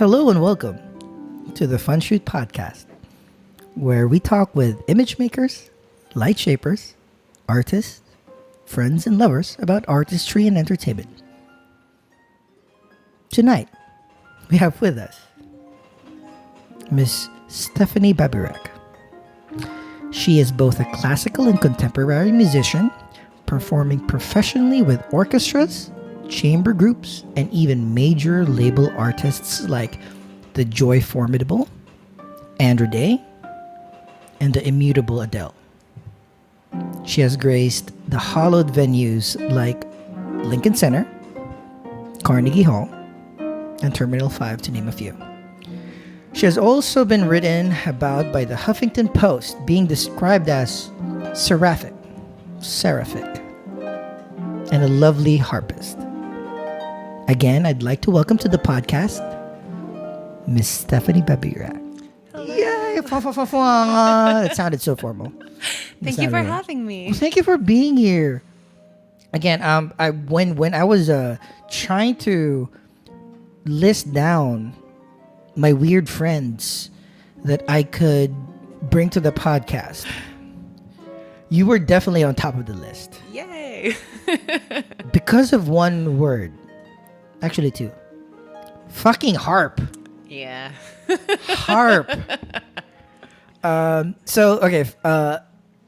Hello and welcome to the Fun Shoot Podcast, where we talk with image makers, light shapers, artists, friends, and lovers about artistry and entertainment. Tonight, we have with us Miss Stephanie Babirak. She is both a classical and contemporary musician, performing professionally with orchestras, chamber groups, and even major label artists like the Joy Formidable, Andra, and the immutable Adele. She has graced the hallowed venues like Lincoln Center, Carnegie Hall, and Terminal 5, to name a few. She has also been written about by the Huffington Post, being described as seraphic, and a lovely harpist. Again, I'd like to welcome to the podcast Miss Stephanie Babirak. Yay! It sounded so formal. Thank you for having me. Well, thank you for being here. Again, when I was trying to list down my weird friends that I could bring to the podcast, you were definitely on top of the list. Yay! Because of one word. Actually, two. Fucking harp. Yeah. Harp. Okay.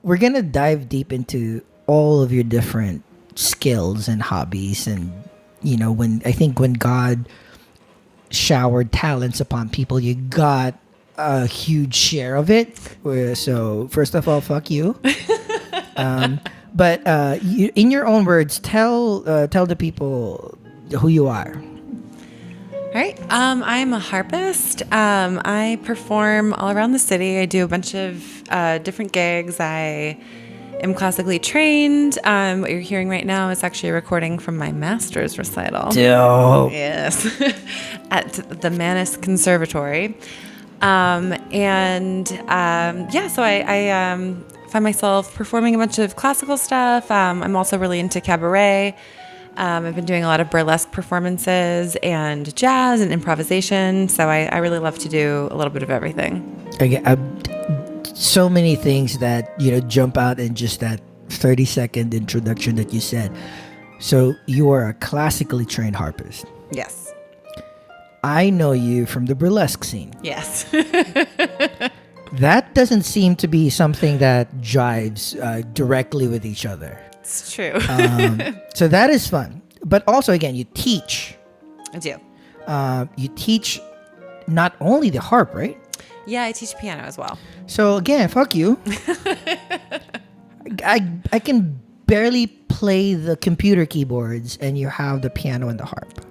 We're going to dive deep into all of your different skills and hobbies. And, when God showered talents upon people, you got a huge share of it. So, first of all, fuck you. But in your own words, tell the people who you are. All right. I'm a harpist. I perform all around the city. I do a bunch of different gigs. I am classically trained. What you're hearing right now is actually a recording from my master's recital. Dope. Yes. At the Manus Conservatory. So I find myself performing a bunch of classical stuff. I'm also really into cabaret. I've been doing a lot of burlesque performances and jazz and improvisation. So I really love to do a little bit of everything. Okay, so many things that, jump out in just that 30-second introduction that you said. So you are a classically trained harpist. Yes. I know you from the burlesque scene. Yes. That doesn't seem to be something that jives directly with each other. It's true. So that is fun. But also, again, you teach. I do. You teach not only the harp, right? Yeah, I teach piano as well. So again, fuck you. I can barely play the computer keyboards, and you have the piano and the harp.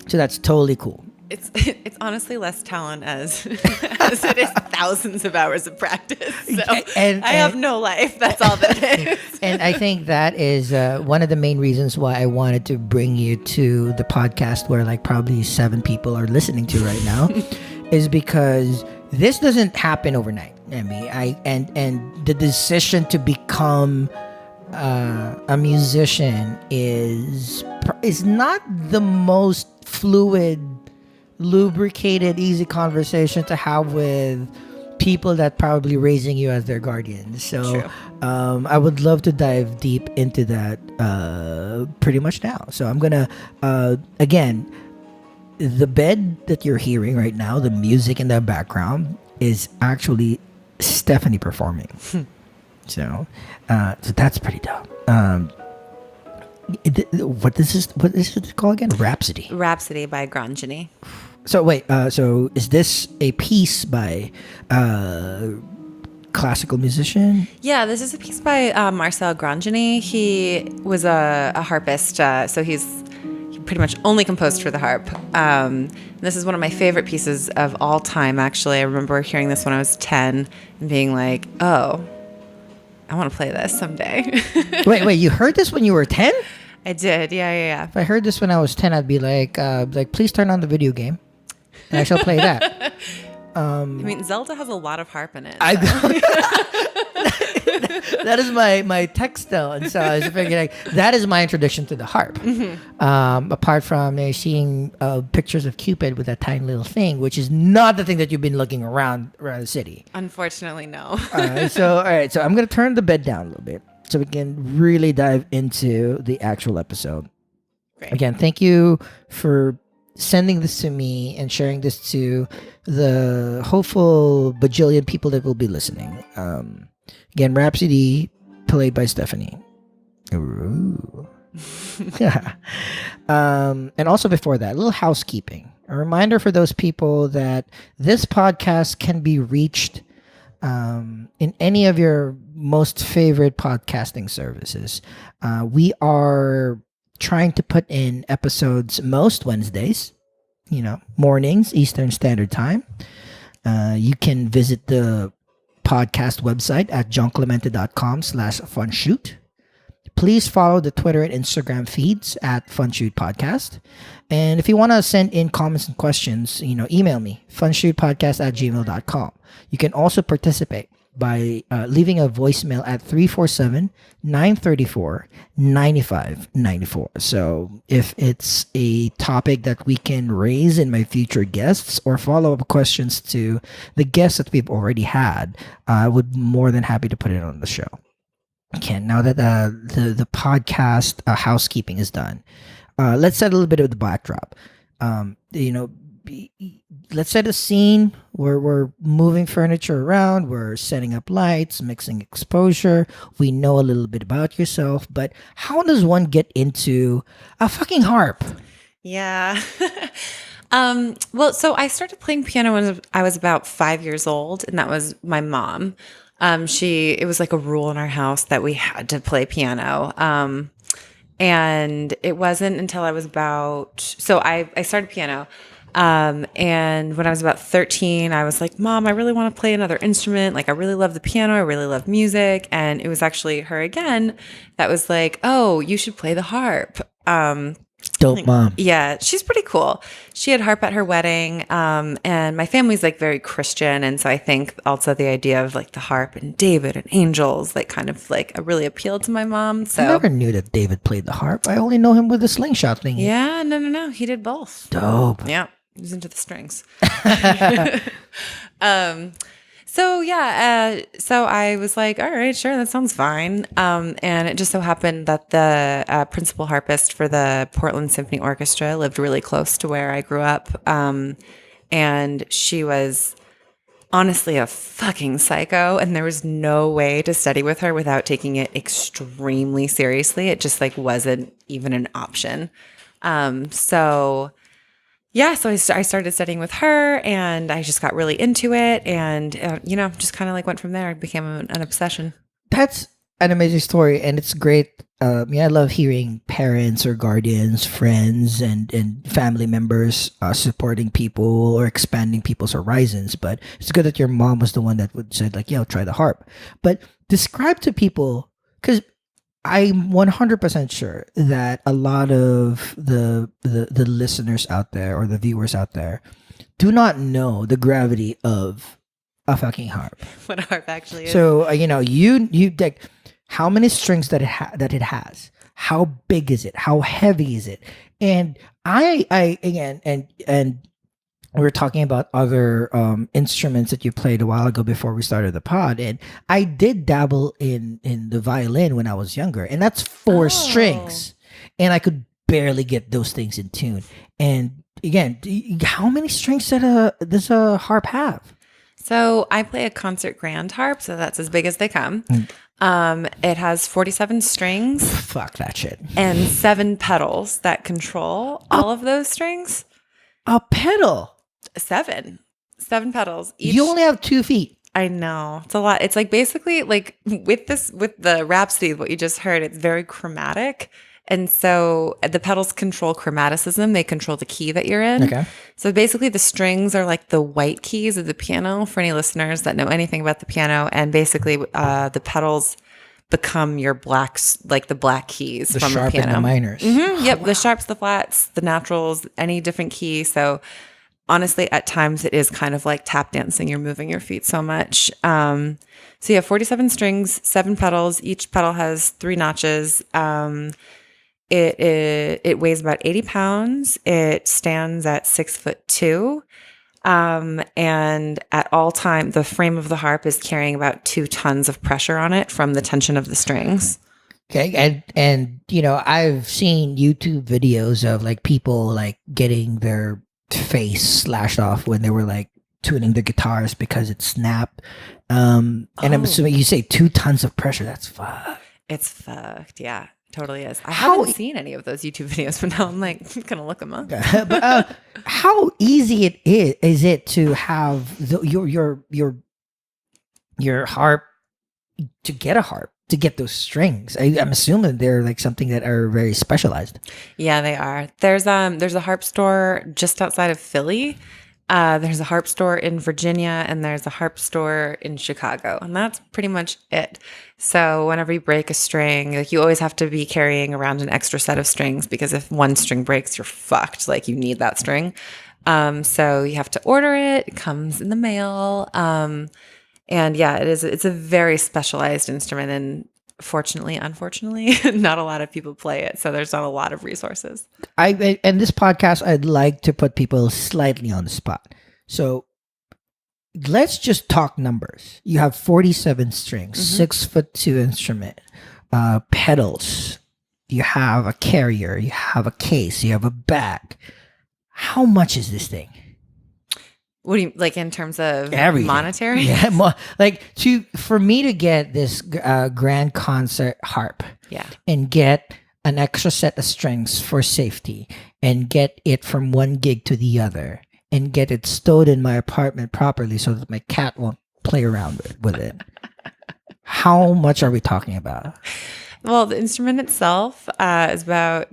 So that's totally cool. It's honestly less talent as it is thousands of hours of practice. So I have no life. That's all that is. And I think that is one of the main reasons why I wanted to bring you to the podcast, where like probably 7 people are listening to right now, is because this doesn't happen overnight. I mean, and the decision to become a musician is not the most fluid, lubricated, easy conversation to have with people that probably raising you as their guardians. So I would love to dive deep into that pretty much now. So I'm gonna again, the bed that you're hearing right now, the music in the background, is actually Stephanie performing. So that's pretty dope. What is it called again? Rhapsody. Rhapsody by Grangeni. So wait, so is this a piece by classical musician? Yeah, this is a piece by Marcel Grangeni. He was a harpist, so he pretty much only composed for the harp. This is one of my favorite pieces of all time, actually. I remember hearing this when I was 10 and being like, oh, I want to play this someday. Wait, you heard this when you were 10? I did, yeah. If I heard this when I was 10, I'd be like, please turn on the video game, and I shall play that. I mean, Zelda has a lot of harp in it. So. That is my textile. So I was figuring that is my introduction to the harp. Apart from seeing pictures of Cupid with that tiny little thing, which is not the thing that you've been looking around the city. Unfortunately, no. All right. So I'm going to turn the bed down a little bit so we can really dive into the actual episode. Great. Again, thank you for sending this to me and sharing this to the hopeful bajillion people that will be listening. Again, Rhapsody, played by Stephanie. Ooh. And also before that, a little housekeeping. A reminder for those people that this podcast can be reached in any of your most favorite podcasting services. We are trying to put in episodes most Wednesdays, mornings, Eastern Standard Time. You can visit the podcast website at jongclemente.com/funshoot. Please follow the Twitter and Instagram feeds at Funshoot Podcast. And if you want to send in comments and questions, email me, funshootpodcast@gmail.com. You can also participate by leaving a voicemail at 347-934-9594. So if it's a topic that we can raise in my future guests or follow-up questions to the guests that we've already had, I would be more than happy to put it on the show. Okay, now that the podcast housekeeping is done, let's set a little bit of the backdrop. Let's set a scene where we're moving furniture around, we're setting up lights, mixing exposure. We know a little bit about yourself, but how does one get into a fucking harp? Yeah. Well, so I started playing piano when I was about 5 years old, and that was my mom. It was like a rule in our house that we had to play piano. And it wasn't until I was I started piano. And when I was about 13, I was like, Mom, I really want to play another instrument. Like, I really love the piano. I really love music. And it was actually her again that was like, oh, you should play the harp. Dope mom. Yeah, she's pretty cool. She had harp at her wedding. And my family's like very Christian. And so I think also the idea of like the harp and David and angels, like kind of like really appealed to my mom. So I never knew that David played the harp. I only know him with the slingshot thing. Yeah, no. He did both. Dope. Yeah. He was into the strings. So I was like, all right, sure, that sounds fine. And it just so happened that the principal harpist for the Portland Symphony Orchestra lived really close to where I grew up. And she was honestly a fucking psycho, and there was no way to study with her without taking it extremely seriously. It just like wasn't even an option. So I started studying with her, and I just got really into it, and just kind of like went from there. It became an obsession. That's an amazing story, and it's great. I love hearing parents or guardians, friends, and family members supporting people or expanding people's horizons. But it's good that your mom was the one that would say like, try the harp. But describe to people, because I'm 100% sure that a lot of the listeners out there or the viewers out there do not know the gravity of a fucking harp. What a harp actually is. So you like how many strings that it has, how big is it, how heavy is it, and I again and we were talking about other instruments that you played a while ago before we started the pod, and I did dabble in the violin when I was younger, and that's 4 strings, and I could barely get those things in tune. And again, how many strings does a harp have? So I play a concert grand harp, so that's as big as they come. It has 47 strings. Fuck that shit. And 7 pedals that control all of those strings. A pedal? 7 pedals. You only have 2 feet. I know. It's a lot. It's like basically like with the Rhapsody, what you just heard, it's very chromatic. And so the pedals control chromaticism. They control the key that you're in. Okay. So basically the strings are like the white keys of the piano for any listeners that know anything about the piano. And basically the pedals become your blacks, like the black keys the from sharp the piano. And the minors. Mm-hmm. Yep. Wow. The sharps, the flats, the naturals, any different key. So honestly, at times it is kind of like tap dancing. You're moving your feet so much. So you have 47 strings, 7 pedals. Each pedal has 3 notches. It weighs about 80 pounds. It stands at 6'2". And at all time, the frame of the harp is carrying about 2 tons of pressure on it from the tension of the strings. Okay, and I've seen YouTube videos of like people like getting their face slashed off when they were like tuning the guitars because it snapped. And I'm assuming you say 2 tons of pressure. That's fucked. It's fucked. Yeah, totally is. I haven't seen any of those YouTube videos, but now I'm like gonna look them up. But how easy is it to have your harp to get a harp? To get those strings, I'm assuming they're like something that are very specialized. Yeah, they are. There's a harp store just outside of Philly. There's a harp store in Virginia, and there's a harp store in Chicago, and that's pretty much it. So whenever you break a string, like you always have to be carrying around an extra set of strings because if one string breaks, you're fucked. Like you need that string. So you have to order it. It comes in the mail. And yeah, it's a very specialized instrument, and unfortunately, not a lot of people play it. So there's not a lot of resources. And this podcast, I'd like to put people slightly on the spot. So let's just talk numbers. You have 47 strings, 6'2" instrument, pedals. You have a carrier, you have a case, you have a back. How much is this thing? What do you like in terms of everything? Monetary? Yeah, for me to get this grand concert harp, and get an extra set of strings for safety, and get it from one gig to the other, and get it stowed in my apartment properly so that my cat won't play around with it. How much are we talking about? Well, the instrument itself is about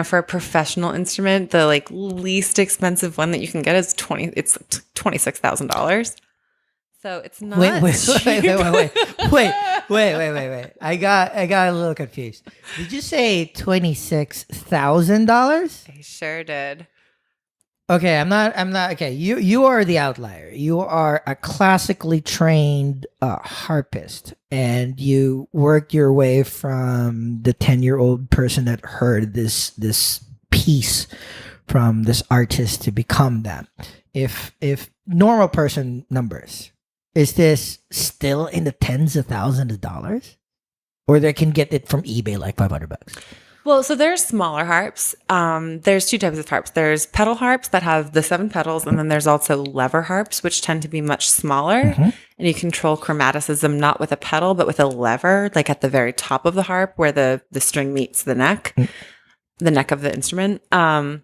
for a professional instrument, the like least expensive one that you can get is $26,000. So it's not. Wait. I got a little confused. Did you say $26,000? I sure did. Okay, I'm not. Okay, you are the outlier. You are a classically trained harpist, and you worked your way from the 10-year-old person that heard this piece from this artist to become that. If normal person numbers, is this still in the tens of thousands of dollars, or they can get it from eBay like $500? Well, so there's smaller harps. There's 2 types of harps. There's pedal harps that have the 7 pedals, and then there's also lever harps, which tend to be much smaller. And you control chromaticism not with a pedal, but with a lever, like at the very top of the harp where the string meets the neck of the instrument. And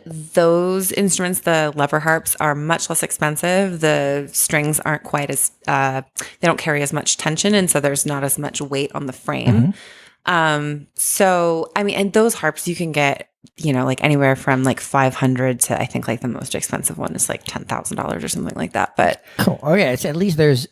those instruments, the lever harps, are much less expensive. The strings aren't quite as, they don't carry as much tension, and so there's not as much weight on the frame. So, I mean, and those harps you can get, like anywhere from like 500 to I think like the most expensive one is like $10,000 or something like that. But cool. Okay. So at least there is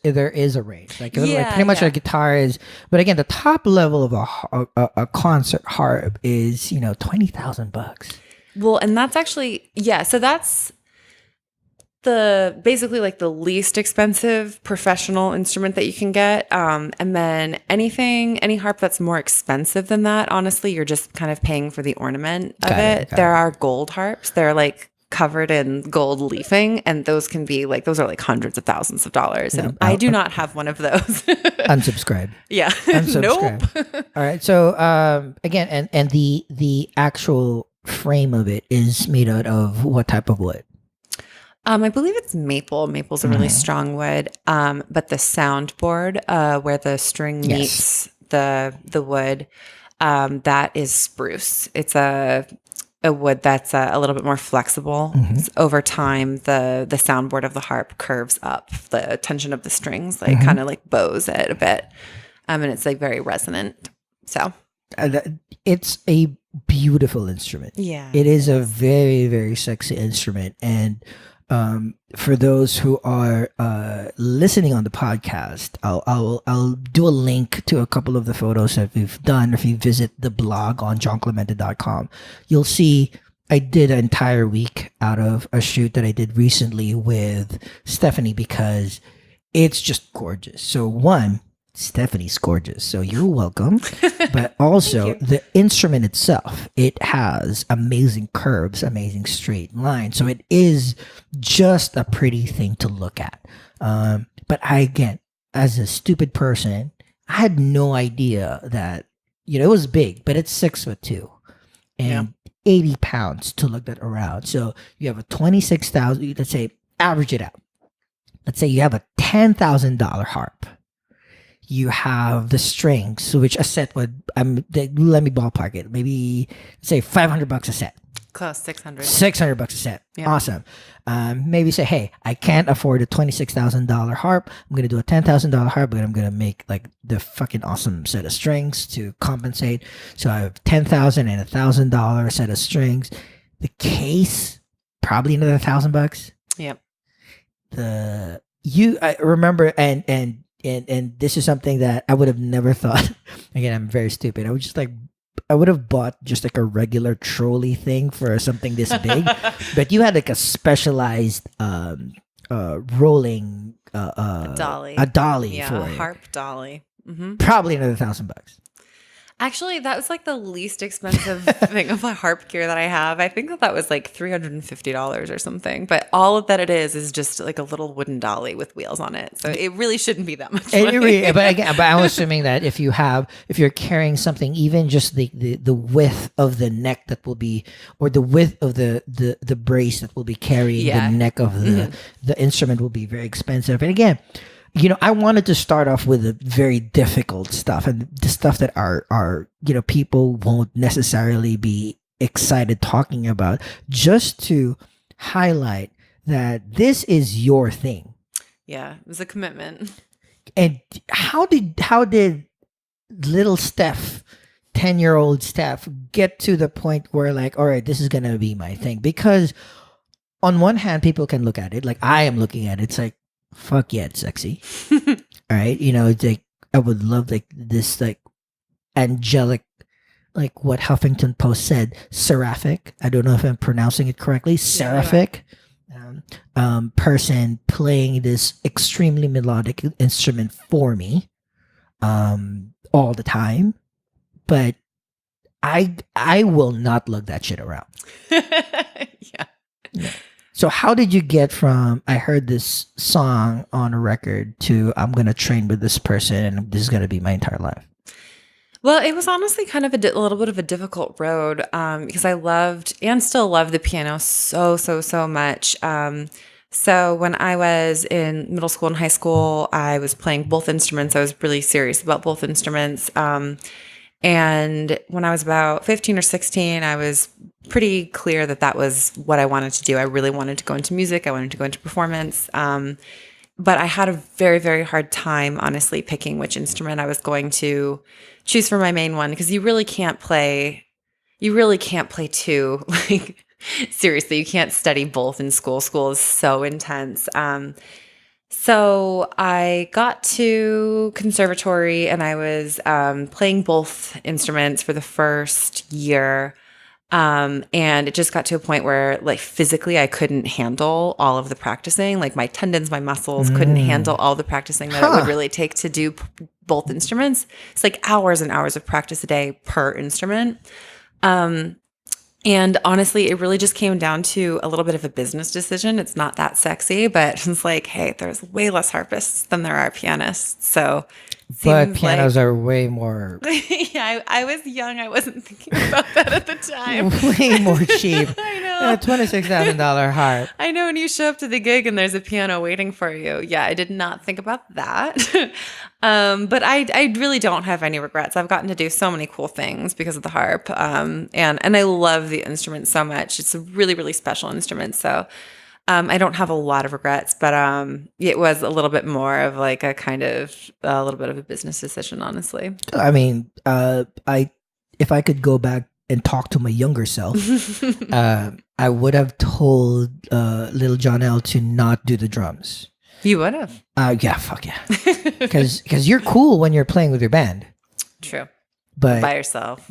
a range. Like pretty much a guitar is, but again, the top level of a concert harp is, $20,000. Well, and that's actually, so that's basically like the least expensive professional instrument that you can get. And then any harp that's more expensive than that, honestly, you're just kind of paying for the ornament of it. There are gold harps. They're like covered in gold leafing, and those can be like, those are like hundreds of thousands of dollars. And I do not have one of those. Unsubscribe. Yeah. Unsubscribe. Nope. All right. So again, and the actual frame of it is made out of what type of wood? I believe it's maple. Maple's a really strong wood. But the soundboard, where the string meets the wood, that is spruce. It's a wood that's a little bit more flexible. Over time, the soundboard of the harp curves up. The tension of the strings kind of like bows it a bit, and it's like very resonant. So it's a beautiful instrument. Yeah, it is a very, very sexy instrument. And for those who are listening on the podcast, I'll do a link to a couple of the photos that we've done. If you visit the blog on jongclemente.com, you'll see I did an entire week out of a shoot that I did recently with Stephanie because it's just gorgeous. So one, Stephanie's gorgeous, so you're welcome. But also the instrument itself, it has amazing curves, amazing straight lines. So it is just a pretty thing to look at. But I, again, as a stupid person, I had no idea that, it was big, but it's 6'2" and 80 pounds to look that around. So you have a 26,000, let's say, average it out. Let's say you have a $10,000 harp. You have the strings, which a set would, let me ballpark it, maybe say $500 a set. Close, 600. $600 a set. Yeah. Awesome. Maybe say, hey, I can't afford a $26,000 harp. I'm going to do a $10,000 harp, but I'm going to make like the fucking awesome set of strings to compensate. So I have $10,000 and $1,000 set of strings. The case, probably another $1,000. Yep. I remember, and this is something that I would have never thought. Again, I'm very stupid. I would have bought just like a regular trolley thing for something this big, but you had like a specialized rolling A dolly for it. Harp dolly. Mm-hmm. Probably another $1,000. Actually, that was like the least expensive thing of my harp gear that I have. I think that was like $350 or something. But all of that it is just like a little wooden dolly with wheels on it. So it really shouldn't be that much money. But I'm assuming that if you're carrying something, even just the width of the neck that will be, or the width of the brace that will be carrying the neck of the instrument will be very expensive. And again, I wanted to start off with the very difficult stuff and the stuff that are people won't necessarily be excited talking about, just to highlight that this is your thing. Yeah, it was a commitment. And how did little Steph, 10-year-old Steph, get to the point where like, all right, this is gonna be my thing? Because on one hand, people can look at it like I am looking at it. It's like, fuck yeah, it's sexy. All right. It's like, I would love like this, like angelic, like what Huffington Post said, seraphic. I don't know if I'm pronouncing it correctly. Seraphic person playing this extremely melodic instrument for me all the time. But I will not lug that shit around. Yeah. So how did you get from, I heard this song on a record, to I'm going to train with this person and this is going to be my entire life? Well, it was honestly kind of a little bit of a difficult road because I loved and still love the piano so much. So when I was in middle school and high school, I was playing both instruments. I was really serious about both instruments. And when I was about 15 or 16, I was pretty clear that was what I wanted to do. I really wanted to go into music. I wanted to go into performance. But I had a very, very hard time, honestly, picking which instrument I was going to choose for my main one, because you really can't play two. Like, seriously, you can't study both in school. School is so intense. So I got to conservatory and I was playing both instruments for the first year. And it just got to a point where, like, physically I couldn't handle all of the practicing. Like, my tendons, my muscles couldn't handle all the practicing that it would really take to do both instruments. It's like hours and hours of practice a day per instrument. And honestly, it really just came down to a little bit of a business decision. It's not that sexy, but it's like, hey, there's way less harpists than there are pianists. So, but pianos are way more. Yeah, I was young. I wasn't thinking about that at the time. Way more cheap. I know. A $26,000 harp. I know. When you show up to the gig and there's a piano waiting for you. Yeah, I did not think about that. But I really don't have any regrets. I've gotten to do so many cool things because of the harp. And I love the instrument so much. It's a really, really special instrument. So I don't have a lot of regrets, but it was a little bit more of like a little bit of a business decision, honestly. I mean, if I could go back and talk to my younger self, I would have told little John L to not do the drums. You would have? Yeah, fuck yeah. Because you're cool when you're playing with your band. True. But by yourself.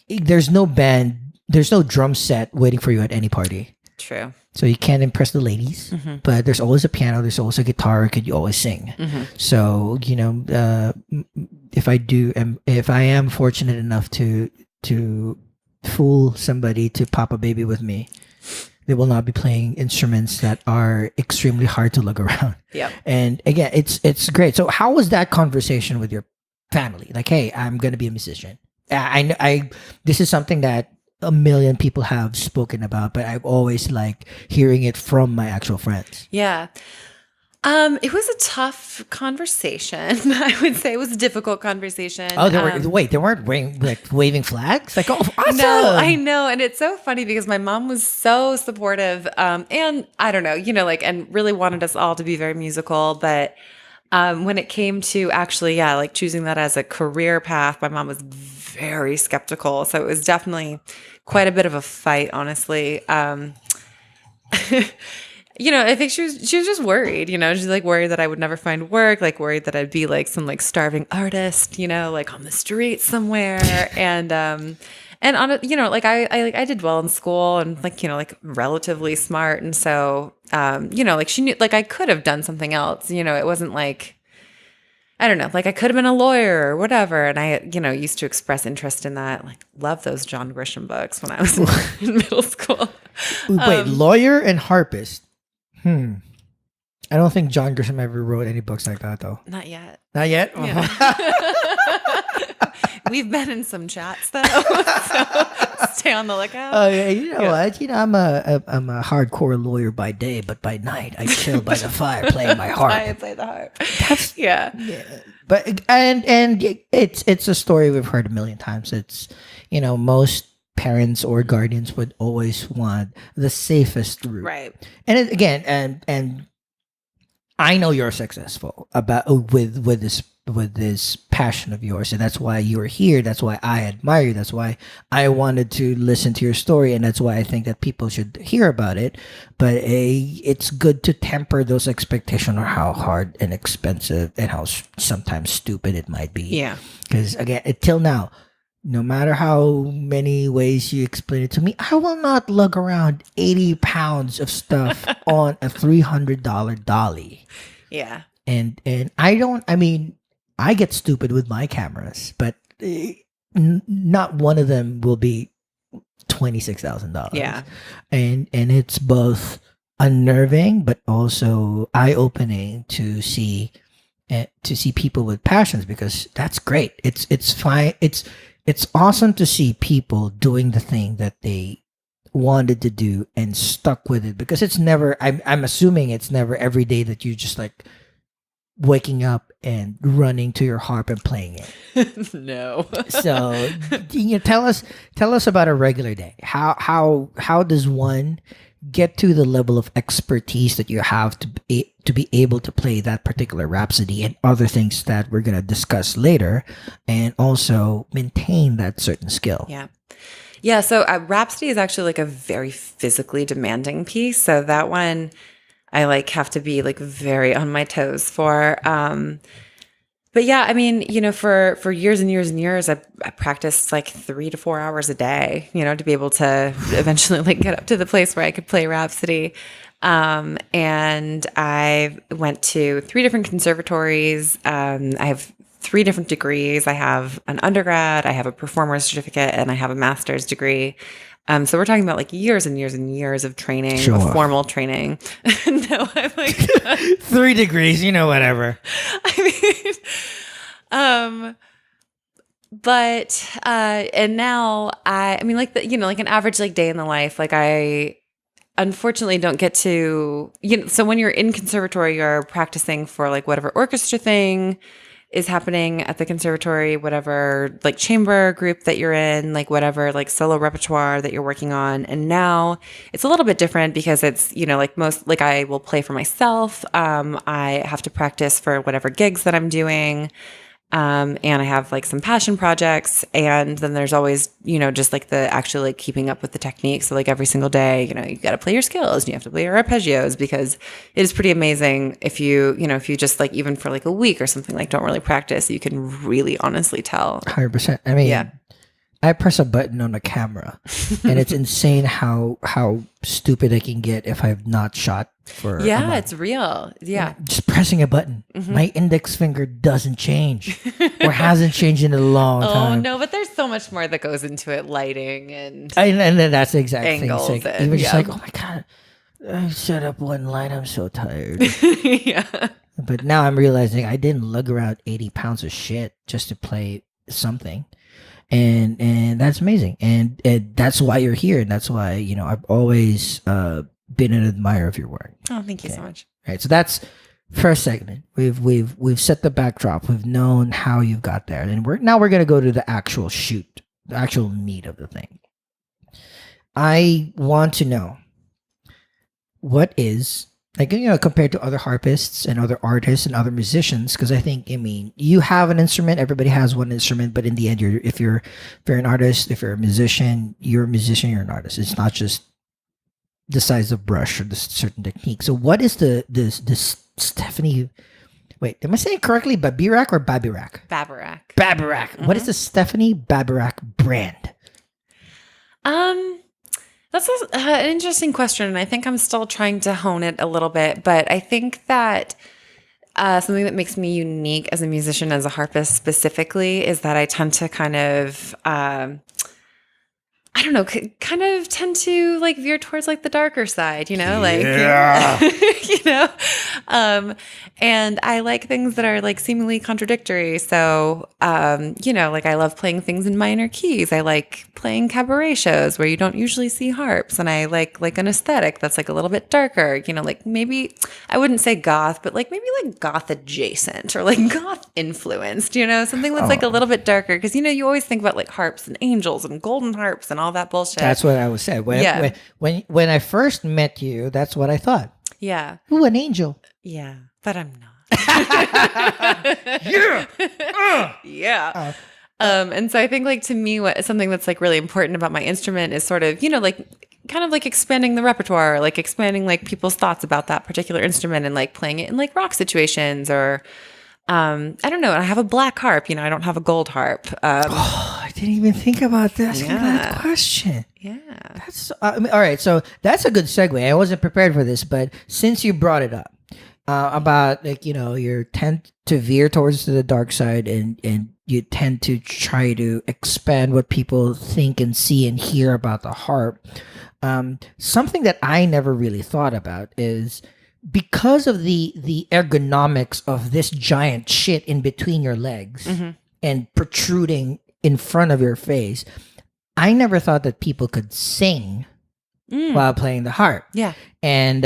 There's no band there's no drum set waiting for you at any party. True. So you can't impress the ladies, but there's always a piano, there's always a guitar, could you always sing. So, if I am fortunate enough to fool somebody to pop a baby with me, they will not be playing instruments that are extremely hard to look around. Yep. And again, it's great. So how was that conversation with your family? Like, hey, I'm going to be a musician. I this is something that a million people have spoken about, but I've always liked hearing it from my actual friends. Yeah. It was a tough conversation. I would say it was a difficult conversation. Oh, they weren't waving flags? Like, oh, awesome. No, I know. And it's so funny because my mom was so supportive. And I don't know, and really wanted us all to be very musical. But when it came to actually, choosing that as a career path, my mom was very skeptical. So it was definitely quite a bit of a fight, honestly. I think she was just worried, she's like worried that I would never find work, like worried that I'd be like some like starving artist, like on the street somewhere. And on it, I did well in school and like relatively smart. And so, she knew like I could have done something else, it wasn't like, I don't know, like I could have been a lawyer or whatever. And I, used to express interest in that, like love those John Grisham books when I was in middle school. Wait, lawyer and harpist. I don't think John Grisham ever wrote any books like that, though. Not yet. Not yet? Yeah. We've been in some chats, though, so stay on the lookout. Oh, yeah. You know what? I'm a hardcore lawyer by day, but by night, I chill by the fire playing my harp. I play the harp. Yeah. But, and it's a story we've heard a million times. It's, most parents or guardians would always want the safest route, right? And again, and I know you're successful with this passion of yours, and that's why you're here. That's why I admire you. That's why I wanted to listen to your story, and that's why I think that people should hear about it. But it's good to temper those expectations or how hard and expensive and how sometimes stupid it might be. Yeah, because again, until now, no matter how many ways you explain it to me, I will not lug around 80 pounds of stuff on a $300 dolly. Yeah. And I get stupid with my cameras, but not one of them will be $26,000. Yeah. And it's both unnerving, but also eye-opening to see people with passions, because that's great. It's fine. It's awesome to see people doing the thing that they wanted to do and stuck with it, because it's never, I'm assuming it's never every day that you just like waking up and running to your harp and playing it. No. So, tell us about a regular day. How does one get to the level of expertise that you have to be able to play that particular rhapsody and other things that we're going to discuss later, and also maintain that certain skill? Yeah. So Rhapsody is actually like a very physically demanding piece. So that one I like have to be like very on my toes for. But yeah, I mean, for years and years and years, I practiced like 3 to 4 hours a day, to be able to eventually like get up to the place where I could play Rhapsody. And I went to 3 different conservatories. I have 3 different degrees. I have an undergrad, I have a performer's certificate, and I have a master's degree. So we're talking about like years and years and years of training, of formal training. No, I'm like 3 degrees, whatever. But and now I mean, like like an average like day in the life, like I unfortunately don't get to, so when you're in conservatory, you're practicing for like whatever orchestra thing is happening at the conservatory, whatever like chamber group that you're in, like whatever like solo repertoire that you're working on. And now it's a little bit different because it's, like I will play for myself. I have to practice for whatever gigs that I'm doing. And I have like some passion projects, and then there's always, just like the actually like keeping up with the technique. So like every single day, you got to play your scales and you have to play your arpeggios, because it is pretty amazing if you just like, even for like a week or something, like don't really practice, you can really honestly tell. 100%. I mean, I press a button on a camera, and it's insane how stupid I can get if I've not shot for a Yeah, month. it's real. Yeah. Just pressing a button. My index finger doesn't change or hasn't changed in a long Oh time. no, but there's so much more that goes into it, lighting and And then that's the exact thing. It's angles like, and- even just yeah. like, oh my God, I set up one light. I'm so tired. yeah. But now I'm realizing I didn't lug around 80 pounds of shit just to play something. And that's amazing. And that's why you're here. And that's why, I've always been an admirer of your work. Oh, thank you so much. Right. So that's first segment. We've set the backdrop. We've known how you got there. And we're going to go to the actual shoot, the actual meat of the thing. I want to know what is, like, compared to other harpists and other artists and other musicians, because I think, you have an instrument, everybody has one instrument, but in the end, if you're an artist, if you're a musician, you're an artist. It's not just the size of brush or the certain technique. So what is this Stephanie, wait, am I saying correctly, Babirak or Babirak? Babirak. Babirak. What is the Stephanie Babirak brand? That's an interesting question, and I think I'm still trying to hone it a little bit. But I think that something that makes me unique as a musician, as a harpist specifically, is that I tend to kind of, I don't know, kind of tend to like veer towards like the darker side, like, and I like things that are like seemingly contradictory. So, like I love playing things in minor keys. I like playing cabaret shows where you don't usually see harps, and I like an aesthetic that's like a little bit darker, like maybe I wouldn't say goth, but like maybe like goth adjacent or like goth influenced, something that's like a little bit darker. Cause you always think about like harps and angels and golden harps and all that bullshit. That's what I was saying. When I first met you, that's what I thought. Yeah. Ooh, an angel. Yeah. But I'm not. Yeah. Yeah. And so I think like to me, something that's like really important about my instrument is sort of, like kind of like expanding the repertoire, like expanding like people's thoughts about that particular instrument and like playing it in like rock situations or, I don't know. I have a black harp, I don't have a gold harp. I didn't even think about this. That question. Yeah. That's all right. So that's a good segue. I wasn't prepared for this, but since you brought it up about like you tend to veer towards the dark side, and you tend to try to expand what people think and see and hear about the harp. Something that I never really thought about is, because of the ergonomics of this giant shit in between your legs and protruding in front of your face, I never thought that people could sing while playing the harp. Yeah. And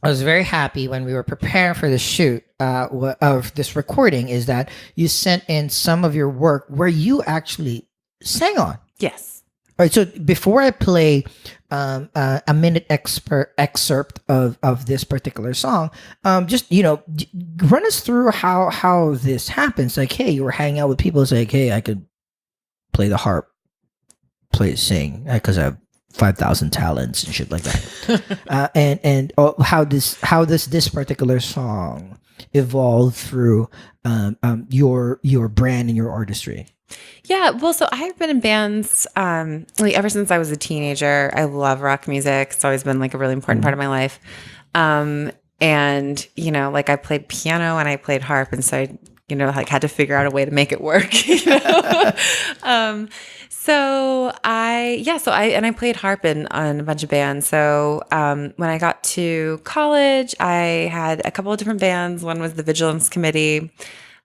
I was very happy when we were preparing for the shoot of this recording, is that you sent in some of your work where you actually sang on. Yes. All right, so before I play a minute excerpt of this particular song, just run us through how this happens. Like, hey, you were hanging out with people. It's like, hey, I could play the harp, sing, because I have 5,000 talents and shit like that. and how does this particular song evolve through your brand and your artistry? Yeah, well, so I've been in bands like ever since I was a teenager. I love rock music. It's always been like a really important part of my life. And like I played piano and I played harp, and so I like had to figure out a way to make it work. So I played harp in a bunch of bands. So when I got to college, I had a couple of different bands. One was the Vigilance Committee.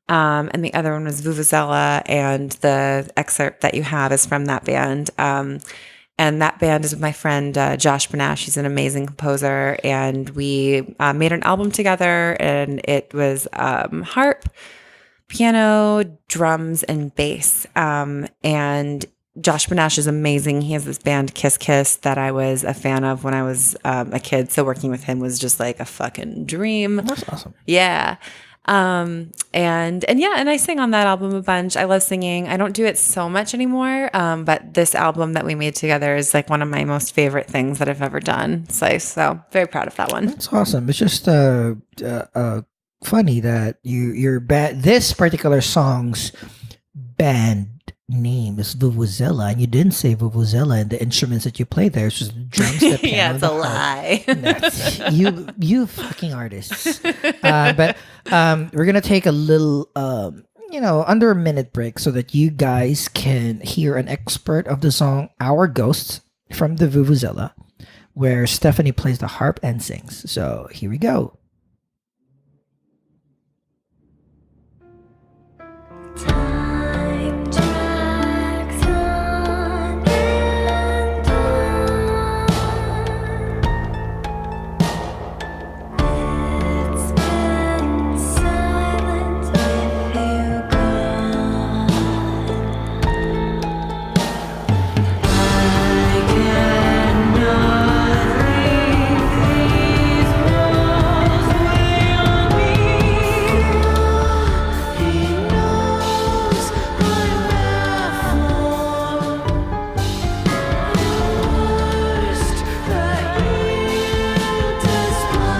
And the other one was Vuvuzela, and the excerpt that you have is from that band. And that band is with my friend Josh Banash. He's an amazing composer, and we made an album together, and it was harp, piano, drums, and bass. And Josh Banash is amazing. He has this band Kiss Kiss that I was a fan of when I was a kid. So working with him was just like a fucking dream. That's awesome. Yeah. And I sing on that album a bunch. I love singing. I don't do it so much anymore. But this album that we made together is like one of my most favorite things that I've ever done. So very proud of that one. That's awesome. It's just funny that your band, this particular song's band name is Vuvuzela, and you didn't say Vuvuzela, and the instruments that you play there is just the drums, the piano, Yeah, it's the a harp. lie. You fucking artists. But we're gonna take a little under a minute break so that you guys can hear an expert of the song "Our Ghosts" from the Vuvuzela, where Stephanie plays the harp and sings. So here we go. Time drags on and on. It's been silent with you gone. I cannot leave these walls weigh on me. He knows I'm baffled. Worst that you display.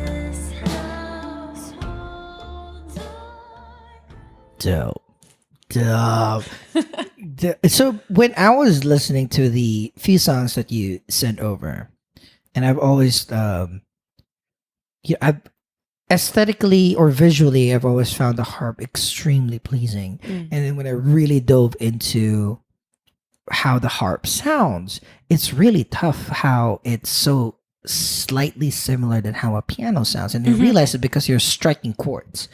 This house holds Dope. So when I was listening to the few songs that you sent over, and I've always, I've aesthetically or visually, I've always found the harp extremely pleasing. And then when I really dove into how the harp sounds, it's really tough how it's so slightly similar than how a piano sounds. And you realize it because you're striking chords.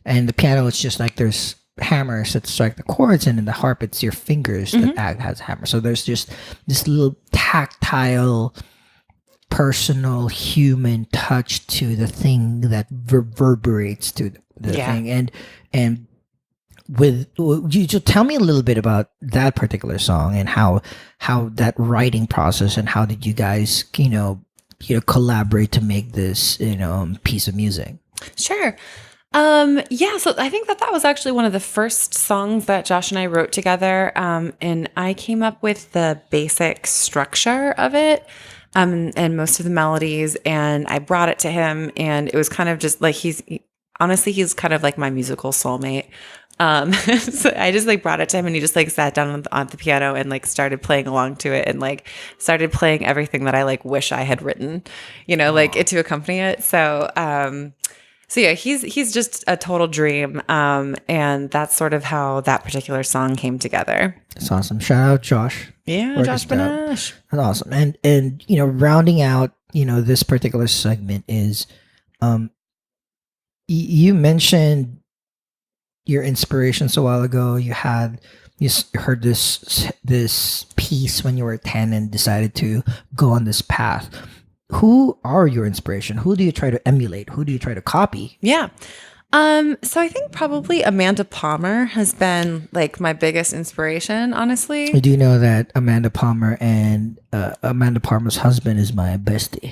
And the piano, it's just like there's hammers that strike the chords, and in the harp, it's your fingers that act as hammers. So there's just this little tactile, personal, human touch to the thing that reverberates to the thing. And with you just tell me a little bit about that particular song and how that writing process, and how did you guys collaborate to make this piece of music? Sure. So I think that was actually one of the first songs that Josh and I wrote together. And I came up with the basic structure of it, and most of the melodies, and I brought it to him, and it was kind of just like, he's kind of like my musical soulmate. So I just brought it to him, and he just sat down on the piano and started playing along to it, and started playing everything that I wish I had written, to accompany it. So yeah, he's just a total dream, and that's sort of how that particular song came together. That's awesome. Shout out Josh. Yeah, Josh Banash. That's awesome. And rounding out this particular segment is, you mentioned your inspirations a while ago. You heard this piece when you were 10 and decided to go on this path. Who are your inspiration? Who do you try to emulate? Who do you try to copy? Yeah. So I think probably Amanda Palmer has been my biggest inspiration, honestly. I do know that Amanda Palmer and Amanda Palmer's husband is my bestie.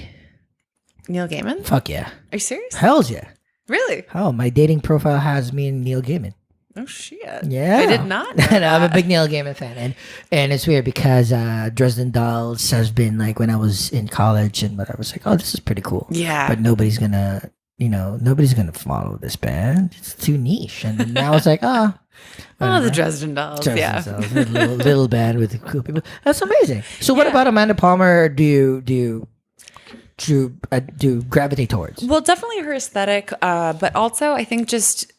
Neil Gaiman? Fuck yeah. Are you serious? Hells yeah. Really? Oh, my dating profile has me and Neil Gaiman. Oh shit! Yeah, I did not know No, that. I'm a big Neil Gaiman fan, and it's weird because Dresden Dolls has been when I was in college, and I was oh, this is pretty cool. Yeah, but nobody's gonna follow this band. It's too niche, and now it's the Dresden Dolls. Dresden Dolls, little band with cool people. That's amazing. So, what about Amanda Palmer? Do you gravitate towards? Well, definitely her aesthetic, but also I think just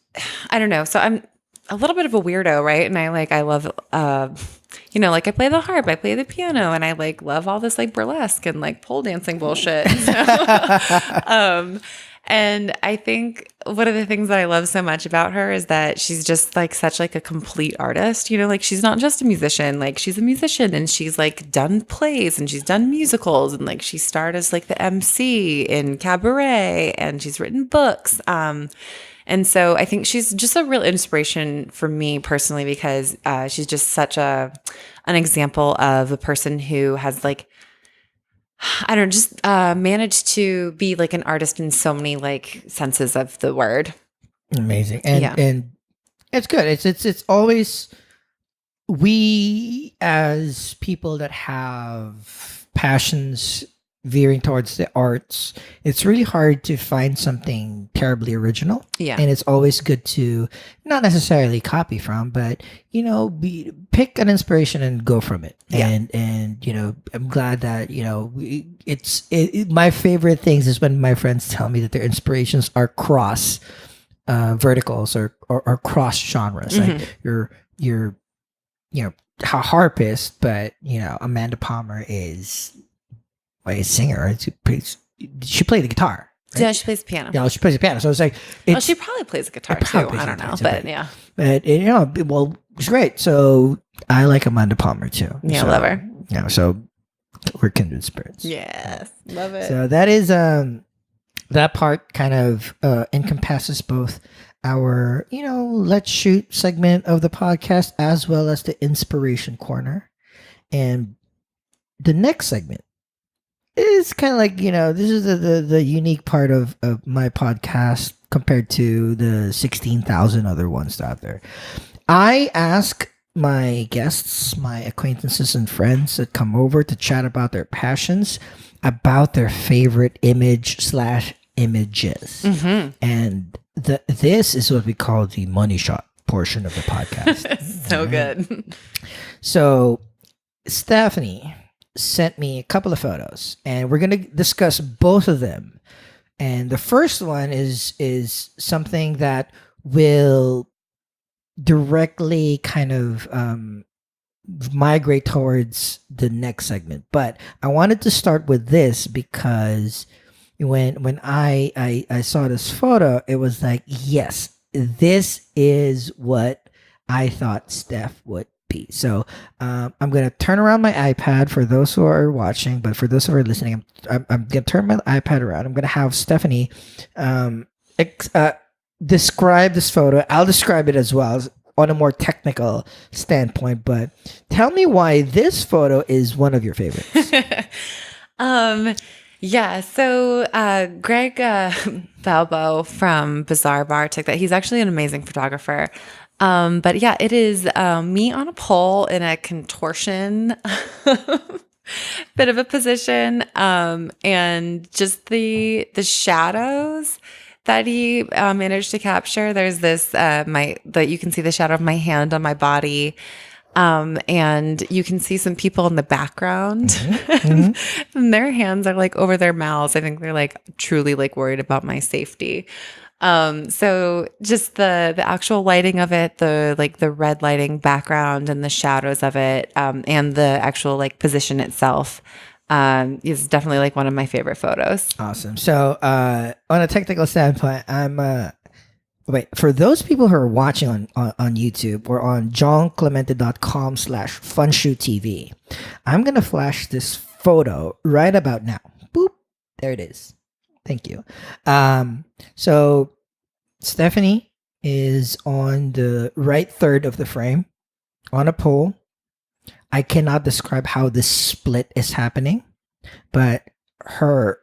I don't know. So I'm a little bit of a weirdo, right? And I love, I play the harp, I play the piano, and I love all this burlesque and pole dancing bullshit. And I think one of the things that I love so much about her is that she's just such a complete artist. She's not just a musician, she's a musician, and she's done plays, and she's done musicals, and she starred as the MC in Cabaret, and she's written books. And so I think she's just a real inspiration for me personally, because she's just such an example of a person who has managed to be an artist in so many senses of the word. Amazing. And it's good. It's always, we as people that have passions veering towards the arts, it's really hard to find something terribly original. Yeah. And it's always good to not necessarily copy from, but pick an inspiration and go from it. Yeah. And I'm glad that my favorite things is when my friends tell me that their inspirations are cross verticals or cross genres. Like you're a harpist, but Amanda Palmer is a singer. Right? She played the guitar. Right? Yeah, she plays piano. She plays the piano. So it's like, Well, she probably plays a guitar too. probably I plays don't know, guitar but too, yeah. but well, it's great. So I like Amanda Palmer too. Yeah, So, love her. Yeah, so we're kindred spirits. Yes, love it. So that is that part kind of encompasses both our let's shoot segment of the podcast as well as the inspiration corner, and the next segment is kind of like this is the unique part of my podcast compared to the 16,000 other ones out there. I ask my guests, my acquaintances and friends that come over to chat about their passions, about their favorite image/images. And this is what we call the money shot portion of the podcast. So good. So Stephanie sent me a couple of photos, and we're going to discuss both of them. And the first one is something that will directly kind of migrate towards the next segment. But I wanted to start with this because when I saw this photo, it was like, yes, this is what I thought Steph would be. So I'm gonna turn around my iPad for those who are watching, but for those who are listening, I'm gonna turn my iPad around. I'm gonna have Stephanie describe this photo. I'll describe it as well on a more technical standpoint, but tell me why this photo is one of your favorites. Yeah, so Greg Baubeau from Bizarre Bar took that. He's actually an amazing photographer. But yeah, it is me on a pole in a contortion bit of a position, and just the shadows that he managed to capture. There's this that you can see the shadow of my hand on my body. And you can see some people in the background and their hands are like over their mouths. I think they're like truly like worried about my safety. So just the actual lighting of it, the red lighting background and the shadows of it, and the actual like position itself, is definitely like one of my favorite photos. Awesome. So, on a technical standpoint, wait, for those people who are watching on YouTube or on jongclemente.com/funshootTV, I'm going to flash this photo right about now. Boop. There it is. Thank you. So Stephanie is on the right third of the frame on a pole. I cannot describe how this split is happening, but her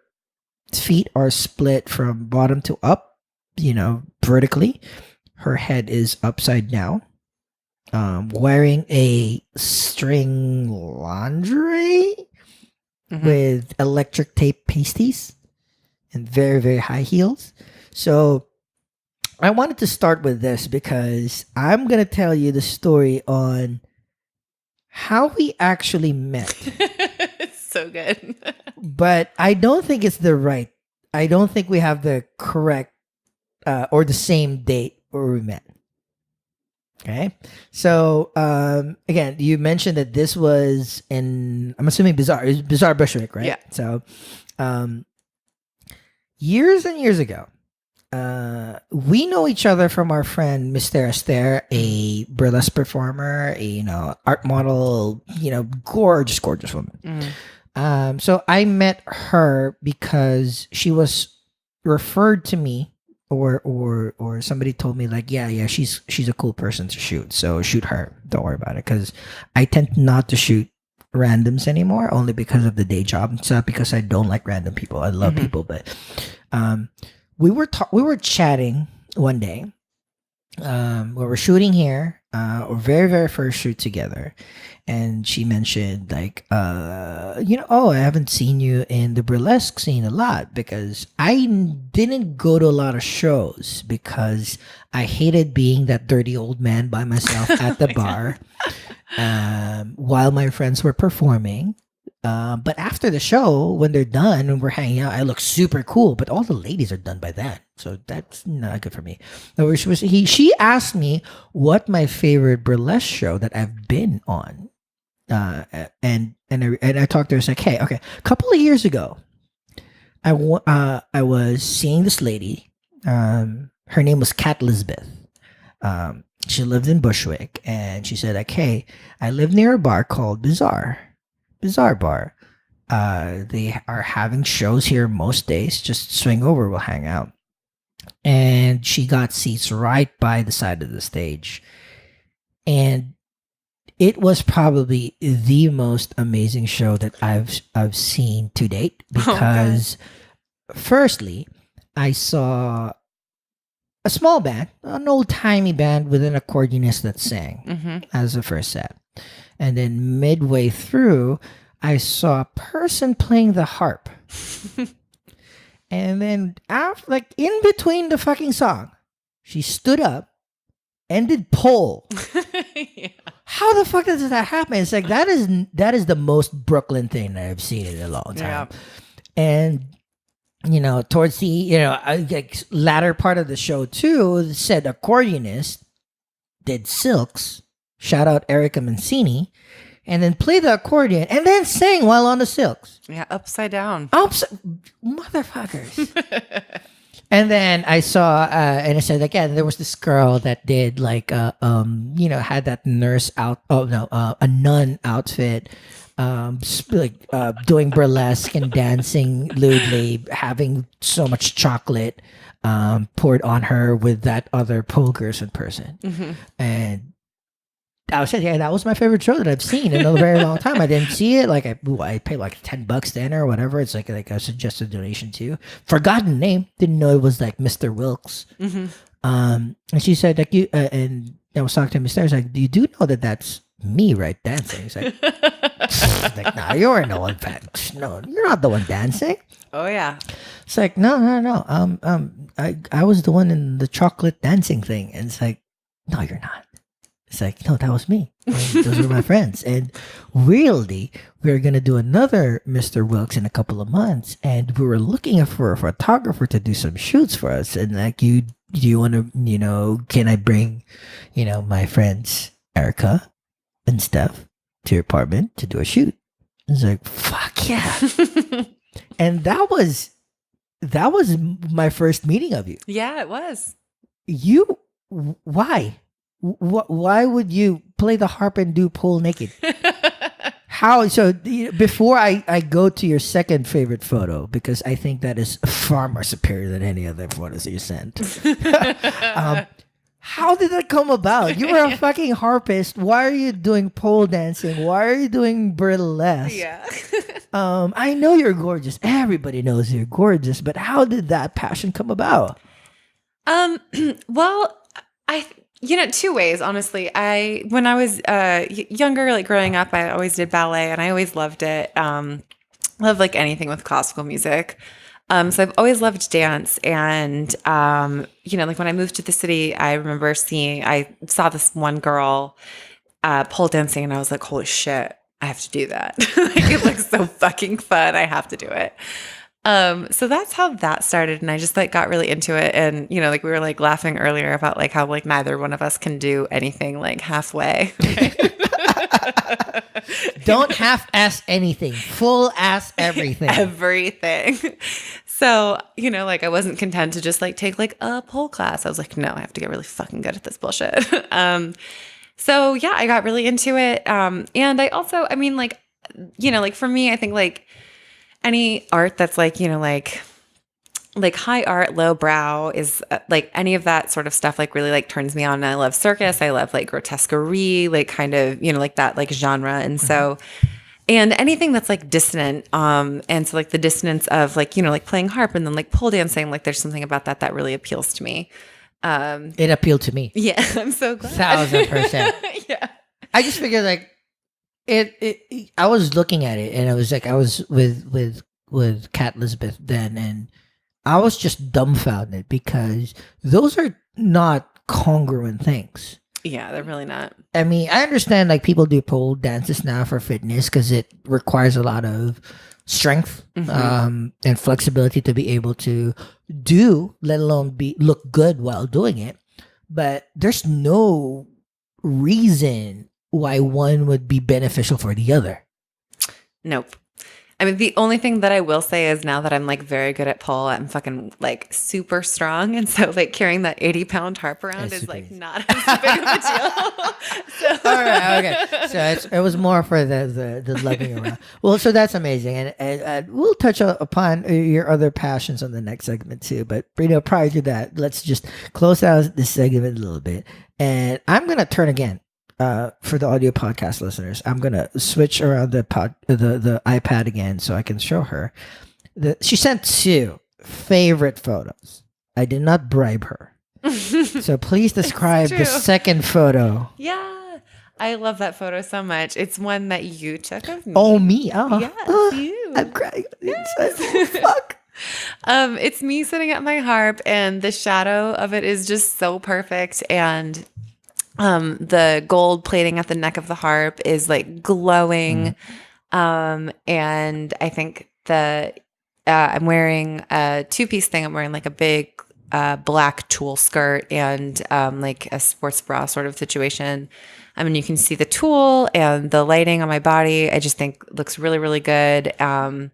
feet are split from bottom to up, vertically. Her head is upside down, wearing a string lingerie with electric tape pasties and very, very high heels. So I wanted to start with this because I'm going to tell you the story on how we actually met. It's so good. But I don't think I don't think we have the correct or the same date where we met. Okay. So, again, you mentioned that this was I'm assuming Bizarre. It was Bizarre Bushwick, right? Yeah. So, years and years ago, we know each other from our friend Mr. Astaire, a burlesque performer, art model, gorgeous, gorgeous woman. So I met her because she was referred to me, or somebody told me like, yeah, she's a cool person to shoot. So shoot her. Don't worry about it, because I tend not to shoot randoms anymore, only because of the day job. It's not because I don't like random people. I love people, but we were chatting one day. We were shooting here. our very, very first shoot together. And she mentioned like, oh, I haven't seen you in the burlesque scene a lot because I didn't go to a lot of shows because I hated being that dirty old man by myself at the bar while my friends were performing. But after the show, when they're done and we're hanging out, I look super cool. But all the ladies are done by then, so that's not good for me. No, she asked me what my favorite burlesque show that I've been on, and I talked to her. I was like, hey, okay, a couple of years ago, I was seeing this lady. Her name was Cat Elizabeth. She lived in Bushwick, and she said like, hey, I live near a bar called Bizarre Bar. They are having shows here most days. Just swing over, we'll hang out. And she got seats right by the side of the stage. And it was probably the most amazing show that I've seen to date because firstly, I saw a small band, an old-timey band with an accordionist that sang as the first set. And then midway through, I saw a person playing the harp. And then after, like in between the fucking song, she stood up and did pole. Yeah. How the fuck does that happen? It's like that is the most Brooklyn thing that I've seen in a long time. Yeah. And towards the like latter part of the show too, said accordionist did silks. Shout out Erica Mancini, and then play the accordion and then sing while on the silks. Yeah, upside down. Motherfuckers. And then I saw, and I said again, there was this girl that did like, had that nurse a nun outfit, doing burlesque and dancing lewdly, having so much chocolate poured on her with that other pole person. And I said, yeah, that was my favorite show that I've seen in a very long time. I didn't see it. Like I paid like $10 then or whatever. It's like a suggested donation too. Forgotten name. Didn't know it was like Mr. Wilkes. And she said like and I was talking to Mr. I was like, you do know that that's me, right? Dancing. He's like, nah, you're no one. No, you're not the one dancing. Oh yeah. It's like, no. I was the one in the chocolate dancing thing. And it's like, no, you're not. It's like, no, that was me. And those were my friends. And weirdly, we were going to do another Mr. Wilkes in a couple of months. And we were looking for a photographer to do some shoots for us. And like, do you want to, can I bring, my friends, Erica and Steph, to your apartment to do a shoot? It's like, fuck yeah. And that was my first meeting of you. Yeah, it was. Why? Why would you play the harp and do pole naked? How? So before I go to your second favorite photo, because I think that is far more superior than any other photos that you sent. How did that come about? You were a fucking harpist. Why are you doing pole dancing? Why are you doing burlesque? Yeah. I know you're gorgeous. Everybody knows you're gorgeous, but how did that passion come about? Well, two ways, honestly. When I was younger, like growing up, I always did ballet and I always loved it. Love like anything with classical music. So I've always loved dance. And, like when I moved to the city, I remember I saw this one girl pole dancing and I was like, holy shit, I have to do that. Like, it looks so fucking fun. I have to do it. So that's how that started. And I just like got really into it. And, like we were like laughing earlier about like how like neither one of us can do anything like halfway. Don't half-ass anything. Full-ass everything. Everything. So, like I wasn't content to just like take like a pole class. I was like, no, I have to get really fucking good at this bullshit. So yeah, I got really into it. And I also, like for me, I think like any art that's like, like high art, low brow is like any of that sort of stuff like really like turns me on. And I love circus. I love like grotesquerie, like kind of, like that like genre. And so, and anything that's like dissonant. And so like the dissonance of like, like playing harp and then like pole dancing, like there's something about that really appeals to me. It appealed to me. Yeah, I'm so glad. 1,000%. Yeah. I just figured like I was looking at it and I was like, I was with Kat Elizabeth then, and I was just dumbfounded because those are not congruent things. Yeah, they're really not. I mean, I understand like people do pole dances now for fitness because it requires a lot of strength and flexibility to be able to do, let alone look good while doing it. But there's no reason why one would be beneficial for the other. Nope. I mean, the only thing that I will say is now that I'm like very good at pole, I'm fucking like super strong. And so like carrying that 80-pound harp around That's is super like easy. not as big of a deal. So. All right, okay. So it was more for the lugging around. Well, so that's amazing, and we'll touch upon your other passions on the next segment too. But prior to that, let's just close out this segment a little bit, and I'm gonna turn again. For the audio podcast listeners, I'm gonna switch around the iPad again so I can show her. She sent 2 favorite photos. I did not bribe her, so please describe the true. second photo. Yeah. I love that photo so much. It's one that you took of me. Oh, me! Oh, Yes, you. I'm crying. Oh, fuck. It's me sitting at my harp, and the shadow of it is just so perfect. And the gold plating at the neck of the harp is like glowing. And I think I'm wearing a 2-piece thing. I'm wearing like a big black tulle skirt and like a sports bra sort of situation. I mean, you can see the tulle and the lighting on my body. I just think looks really, really good. And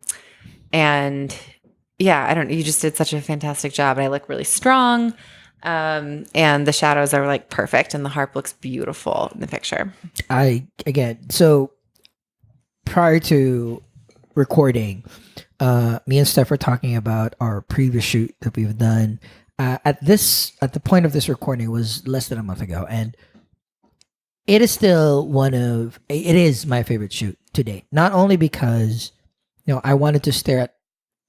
yeah, I don't know. You just did such a fantastic job. And I look really strong. And the shadows are like perfect. And the harp looks beautiful in the picture. So prior to recording, me and Steph were talking about our previous shoot that we've done. At the point of this recording was less than a month ago. And it is still it is my favorite shoot to date. Not only because, I wanted to stare at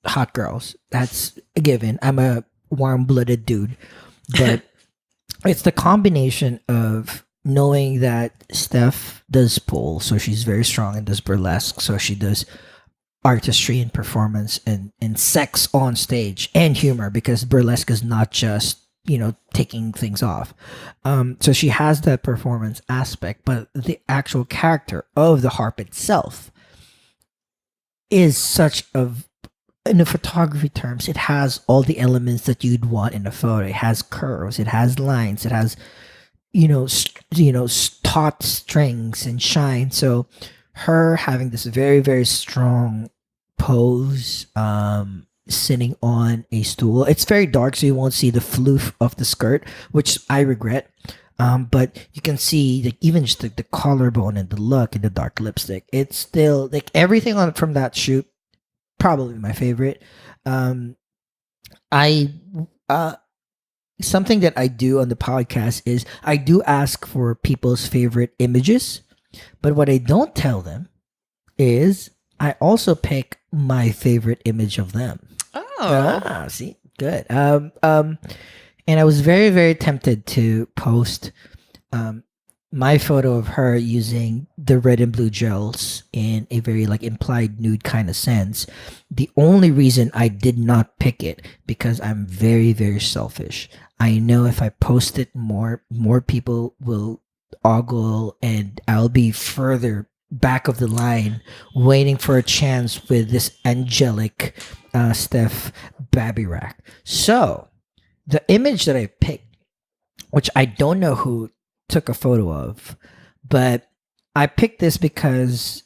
hot girls. That's a given. I'm a warm-blooded dude. But it's the combination of knowing that Steph does pole, so she's very strong and does burlesque, so she does artistry and performance and sex on stage and humor, because burlesque is not just taking things off. So she has that performance aspect, but the actual character of the harp itself is in the photography terms, it has all the elements that you'd want in a photo. It has curves, it has lines, it has taut strings and shine. So her having this very, very strong pose, sitting on a stool. It's very dark, so you won't see the floof of the skirt, which I regret. But you can see even just the collarbone and the look and the dark lipstick. It's still like everything from that shoot. Probably my favorite. Something that I do on the podcast is I do ask for people's favorite images, but what I don't tell them is I also pick my favorite image of them. Oh, see, good. And I was very, very tempted to post my photo of her using the red and blue gels in a very like implied nude kind of sense. The only reason I did not pick it because I'm very, very selfish. I know if I post it more people will ogle and I'll be further back of the line waiting for a chance with this angelic Steph Babirak. So the image that I picked, which I don't know who took a photo of, but I picked this because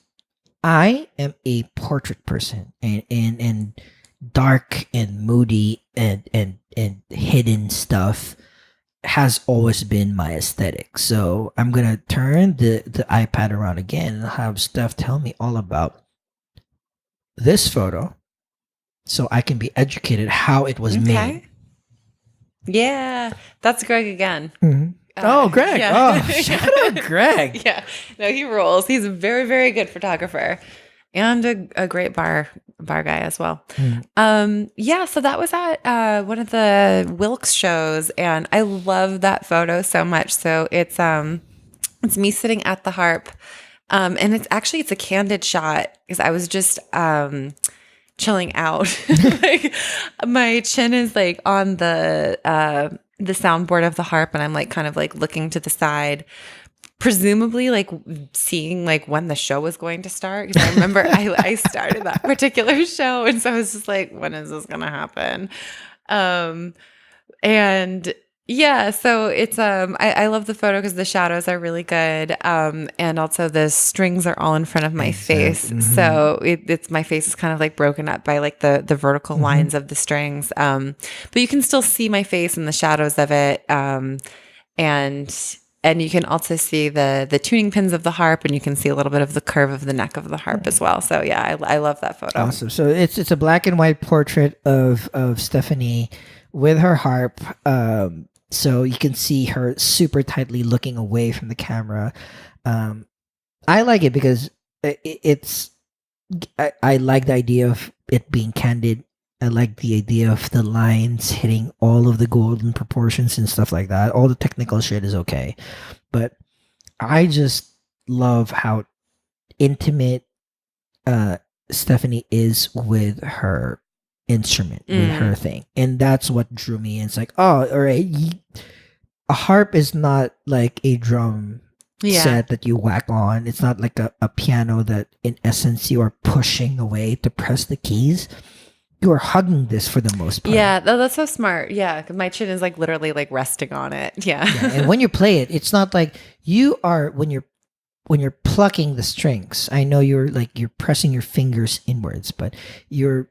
I am a portrait person, and dark and moody and hidden stuff has always been my aesthetic. So I'm gonna turn the iPad around again and have Steph tell me all about this photo so I can be educated how it was made. Yeah, that's Greg again. Greg. Yeah. Oh, shout out Greg. Yeah, no, he rolls. He's a very, very good photographer. and a great bar guy as well. Yeah, so that was at one of the Wilkes shows, and I love that photo so much. So it's me sitting at the harp, and it's a candid shot because I was just chilling out. Like my chin is like on the soundboard of the harp, and I'm like kind of like looking to the side, presumably like seeing like when the show was going to start, because I remember I started that particular show, and so I was just like, when is this gonna happen? And yeah, so it's I love the photo because the shadows are really good, and also the strings are all in front of my face, so it's my face is kind of like broken up by like the vertical lines of the strings, but you can still see my face in the shadows of it, and you can also see the tuning pins of the harp, and you can see a little bit of the curve of the neck of the harp as well. So yeah, I love that photo. Awesome. So it's a black and white portrait of Stephanie with her harp. So you can see her super tightly looking away from the camera. I like it because I like the idea of it being candid. I like the idea of the lines hitting all of the golden proportions and stuff like that. All the technical shit is okay. But I just love how intimate Stephanie is with her instrument, with her thing. And that's what drew me in. It's like, oh, all right. A harp is not like a drum set that you whack on. It's not like a piano that in essence you are pushing away to press the keys. You are hugging this for the most part. Yeah, that's so smart. Yeah, 'cause my chin is like literally like resting on it. Yeah. And when you play it, it's not like you are when you're plucking the strings. I know you're pressing your fingers inwards, but you're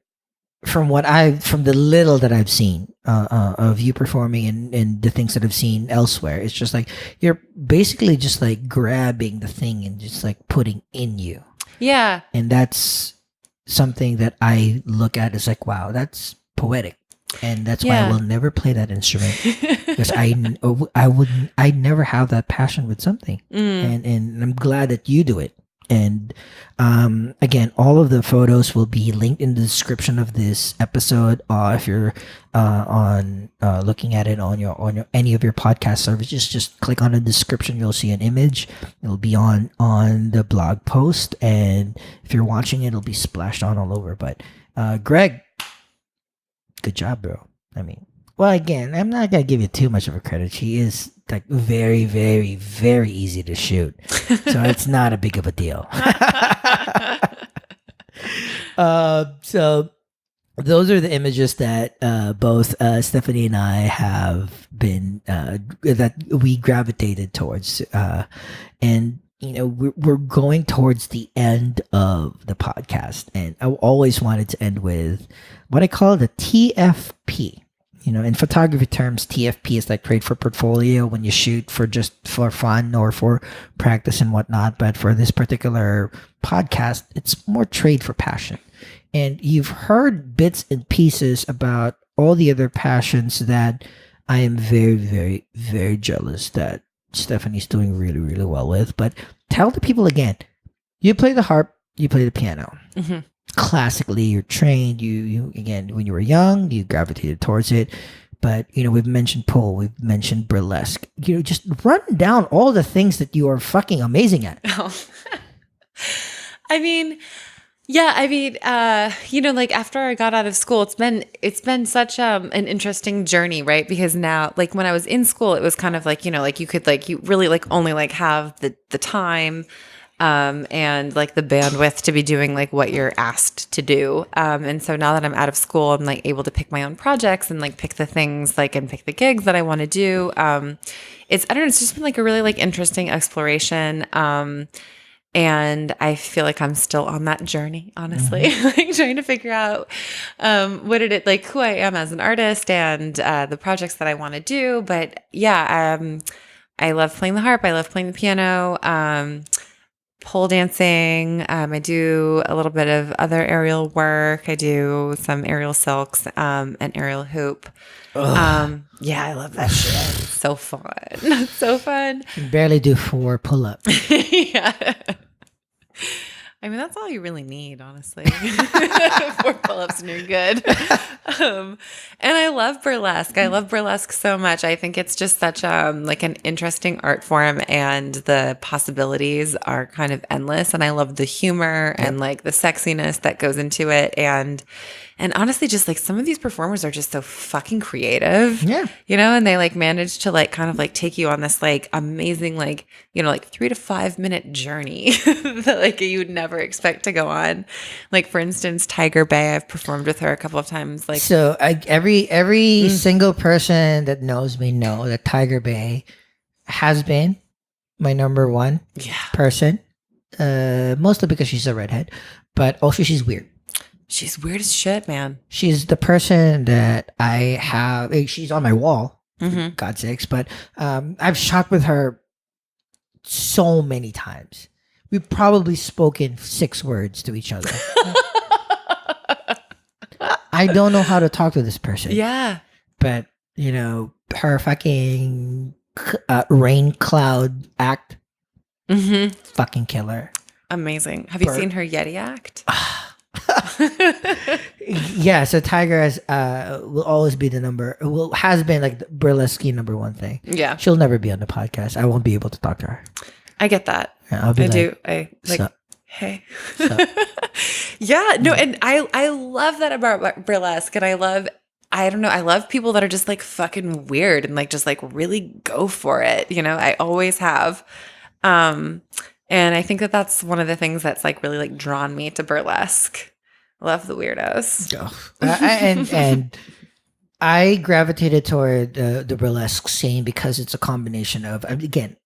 from the little that I've seen of you performing and the things that I've seen elsewhere, it's just like you're basically just like grabbing the thing and just like putting in you. Yeah. And that's something that I look at as like, wow, that's poetic. And that's why I will never play that instrument because I never have that passion with something. And I'm glad that you do it. And again, all of the photos will be linked in the description of this episode. If you're on looking at it on your any of your podcast services, just click on the description. You'll see an image. It'll be on the blog post, and if you're watching it, it'll be splashed on all over. But Greg, good job, bro. I mean, well, again, I'm not gonna give you too much of a credit. She is like very, very, very easy to shoot, so it's not a big of a deal. So those are the images that both Stephanie and I have been that we gravitated towards, and we're going towards the end of the podcast, and I always wanted to end with what I call the TFP. In photography terms, TFP is like trade for portfolio, when you shoot for fun or for practice and whatnot. But for this particular podcast, it's more trade for passion. And you've heard bits and pieces about all the other passions that I am very, very, very jealous that Stephanie's doing really, really well with. But tell the people again, you play the harp, you play the piano. Mm-hmm. Classically, you're trained. You again, when you were young, you gravitated towards it. But we've mentioned pole, we've mentioned burlesque. Just run down all the things that you are fucking amazing at. Oh. I mean, like after I got out of school, it's been such an interesting journey, right? Because now, like when I was in school, it was kind of like you could you really only have the time. And like the bandwidth to be doing like what you're asked to do. And so now that I'm out of school, I'm like able to pick my own projects and like pick the things and pick the gigs that I want to do. It's just been like a really interesting exploration. And I feel like I'm still on that journey, honestly, trying to figure out, who I am as an artist and, the projects that I want to do. But yeah, I love playing the harp. I love playing the piano. Pole dancing. I do a little bit of other aerial work. I do some aerial silks, and aerial hoop. Yeah, I love that shit. It's so fun. So fun. You can barely do 4 pull-ups. Yeah. I mean, that's all you really need, honestly. 4 pull-ups and you're good. And I love burlesque. I love burlesque so much. I think it's just such like an interesting art form, and the possibilities are kind of endless. And I love the humor and like the sexiness that goes into it. And honestly, just like some of these performers are just so fucking creative. Yeah. You know, and they like manage to like kind of like take you on this like amazing, like, you know, like 3 to 5 minute journey that like you would never expect to go on. Like for instance, Tiger Bay, I've performed with her a couple of times. Like, So every single person that knows me know that Tiger Bay has been my number one person. Mostly because she's a redhead, but also she's weird. she's weird as shit, man. She's the person that I have. She's on my wall, for God's sakes. But I've shot with her so many times. We've probably spoken 6 words to each other. I don't know how to talk to this person. Yeah. But, you know, her fucking rain cloud act, fucking killer. Amazing. Have you seen her Yeti act? Yeah, so Tiger will always be has been like the burlesque number one thing. Yeah. She'll never be on the podcast. I won't be able to talk to her. I get that. Yeah, I'll be I like, do. I like, "Sup?" hey. Sup? Yeah, no, and I love that about burlesque, and I love people that are just like fucking weird and like just like really go for it. You know, I always have. And I think that that's one of the things that's like really like drawn me to burlesque. Love the weirdos. And I gravitated toward the burlesque scene because it's a combination of, again,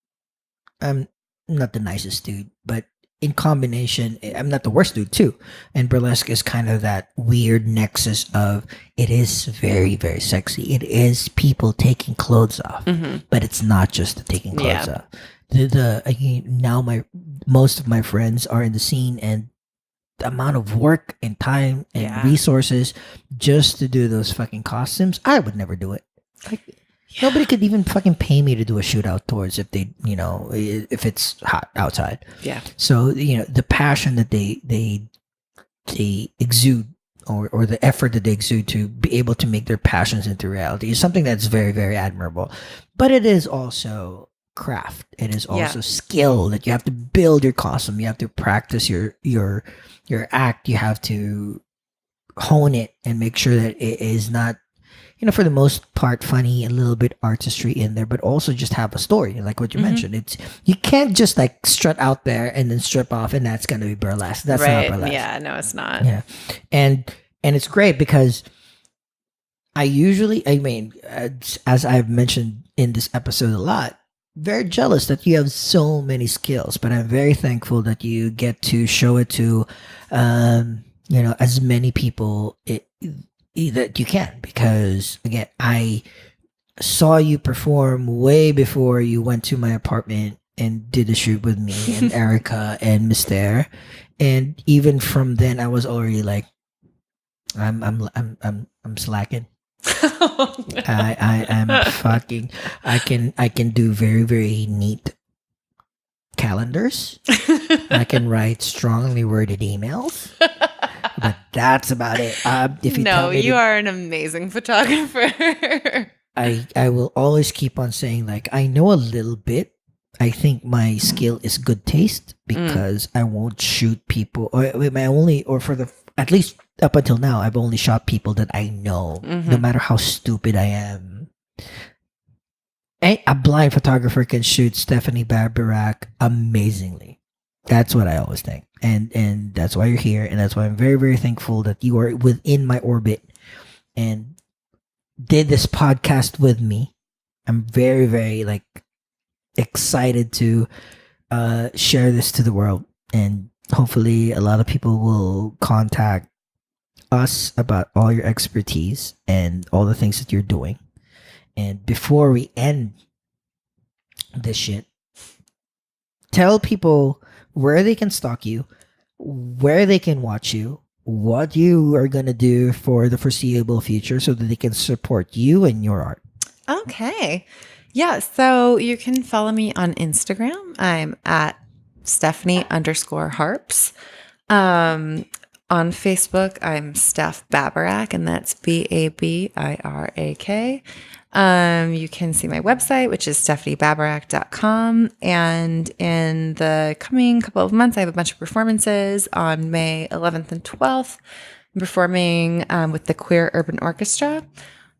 I'm not the nicest dude, but in combination, I'm not the worst dude too. And burlesque is kind of that weird nexus of, it is very, very sexy. It is people taking clothes off, but it's not just the taking clothes off. Now most of my friends are in the scene, and the amount of work and time and resources just to do those fucking costumes, I would never do it. Like, nobody could even fucking pay me to do a shoot outdoors if they, you know, if it's hot outside. Yeah. So, you know, the passion that they exude, or the effort that they exude to be able to make their passions into reality, is something that's very, very admirable. But it is also craft. It is also skill that you have to build your costume. You have to practice your act. You have to hone it and make sure that it is not, you know, for the most part, funny, a little bit artistry in there, but also just have a story, like what you mentioned. You can't just like strut out there and then strip off, and that's going to be burlesque. That's not burlesque. Yeah, no, it's not. Yeah, and it's great because I mean, as I've mentioned in this episode a lot, very jealous that you have so many skills, but I'm very thankful that you get to show it to, you know, as many people that you can, because again, I saw you perform way before you went to my apartment and did a shoot with me and Erica and Mister, and even from then I was already like, I'm slacking. I'm fucking, I can do very, very neat calendars. I can write strongly worded emails. But that's about it. If you tell me you are an amazing photographer. I will always keep on saying, like, I know a little bit. I think my skill is good taste because I won't shoot people, at least up until now, I've only shot people that I know, no matter how stupid I am. A blind photographer can shoot Stephanie Babirak amazingly. That's what I always think. And that's why you're here. And that's why I'm very, very thankful that you are within my orbit and did this podcast with me. I'm very, very like excited to share this to the world. And hopefully a lot of people will contact us about all your expertise and all the things that you're doing. And before we end this shit, tell people where they can stalk you, where they can watch you, what you are going to do for the foreseeable future so that they can support you and your art. Okay. Yeah. So you can follow me on Instagram. I'm at Stephanie_harps. On Facebook, I'm Steph Babirak, and that's Babirak. You can see my website, which is stephaniebabirak.com. And in the coming couple of months, I have a bunch of performances. On May 11th and 12th, I'm performing with the Queer Urban Orchestra.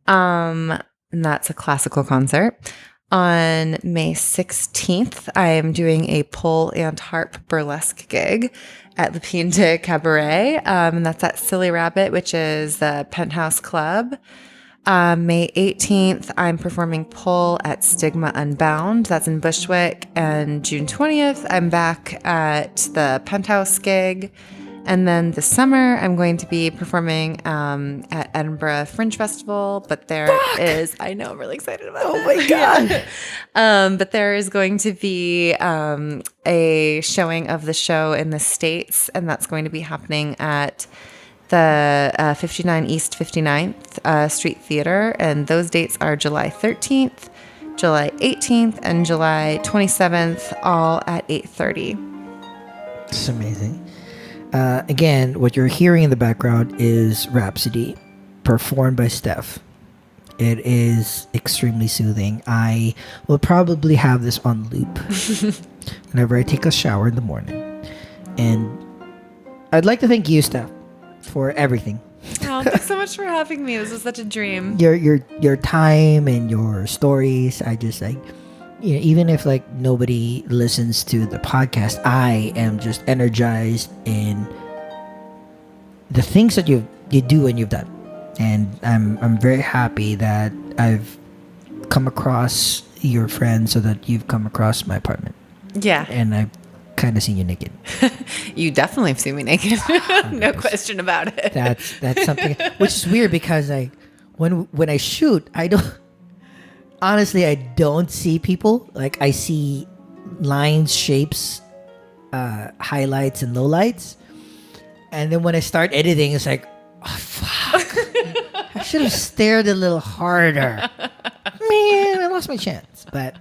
And that's a classical concert. On May 16th, I am doing a pole and harp burlesque gig at the Pinta Cabaret. And that's at Silly Rabbit, which is the Penthouse Club. May 18th, I'm performing pole at Stigma Unbound. That's in Bushwick. And June 20th, I'm back at the Penthouse gig. And then this summer, I'm going to be performing at Edinburgh Fringe Festival. But there is, I know, I'm really excited about Oh my God. but there is going to be a showing of the show in the States, and that's going to be happening at the 59 East 59th Street Theater. And those dates are July 13th, July 18th, and July 27th, all at 8:30. It's amazing. Again, what you're hearing in the background is Rhapsody, performed by Steph. It is extremely soothing. I will probably have this on loop whenever I take a shower in the morning. And I'd like to thank you, Steph, for everything. Oh, thanks so much for having me. This was such a dream. Your time and your stories. I just like, even if like nobody listens to the podcast, I am just energized in the things that you do and you've done. And I'm very happy that I've come across your friend so that you've come across my apartment. Yeah. And I've kind of seen you naked. You definitely have seen me naked. No question about it. That's something, which is weird because when I shoot, I don't see people. Like I see lines, shapes, highlights and lowlights. And then when I start editing, it's like, oh, fuck. I should have stared a little harder. Man, I lost my chance. But,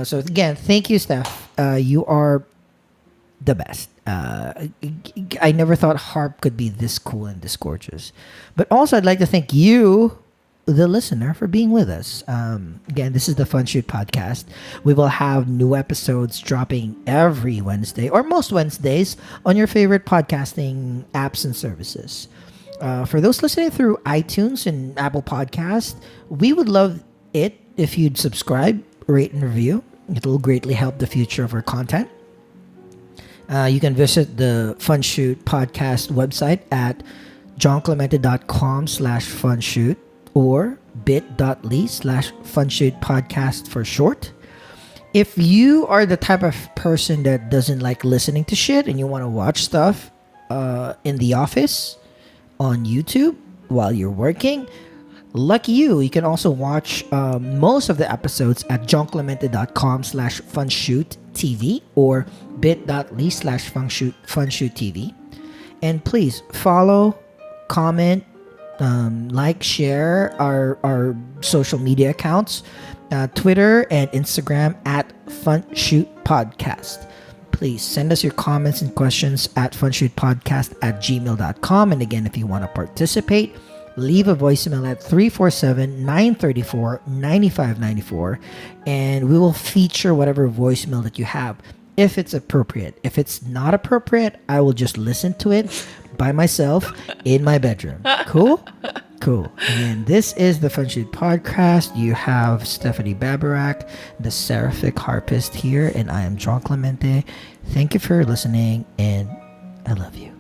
so again, thank you, Steph. You are the best. I never thought harp could be this cool and this gorgeous. But also, I'd like to thank you, the listener, for being with us. Again, this is the Fun Shoot Podcast. We will have new episodes dropping every Wednesday or most Wednesdays on your favorite podcasting apps and services. For those listening through iTunes and Apple Podcasts, we would love it if you'd subscribe, rate, and review. It will greatly help the future of our content. You can visit the Fun Shoot Podcast website at jongclemente.com/funshoot or bit.ly/funshootpodcast for short. If you are the type of person that doesn't like listening to shit and you want to watch stuff in the office on YouTube while you're working, lucky you. You can also watch most of the episodes at jongclemente.com/funshoot.tv or bit.ly/funshoot.tv. And please follow, comment, like, share our social media accounts, Twitter and Instagram at Funshoot Podcast. Please send us your comments and questions at funshootpodcast@gmail.com. And again, if you want to participate, leave a voicemail at 347-934-9594, and we will feature whatever voicemail that you have if it's appropriate. If it's not appropriate, I will just listen to it by myself in my bedroom. Cool? Cool. And this is the Fun Shoot Podcast. You have Stephanie Babirak, the seraphic harpist here, and I am Jong Clemente. Thank you for listening, and I love you.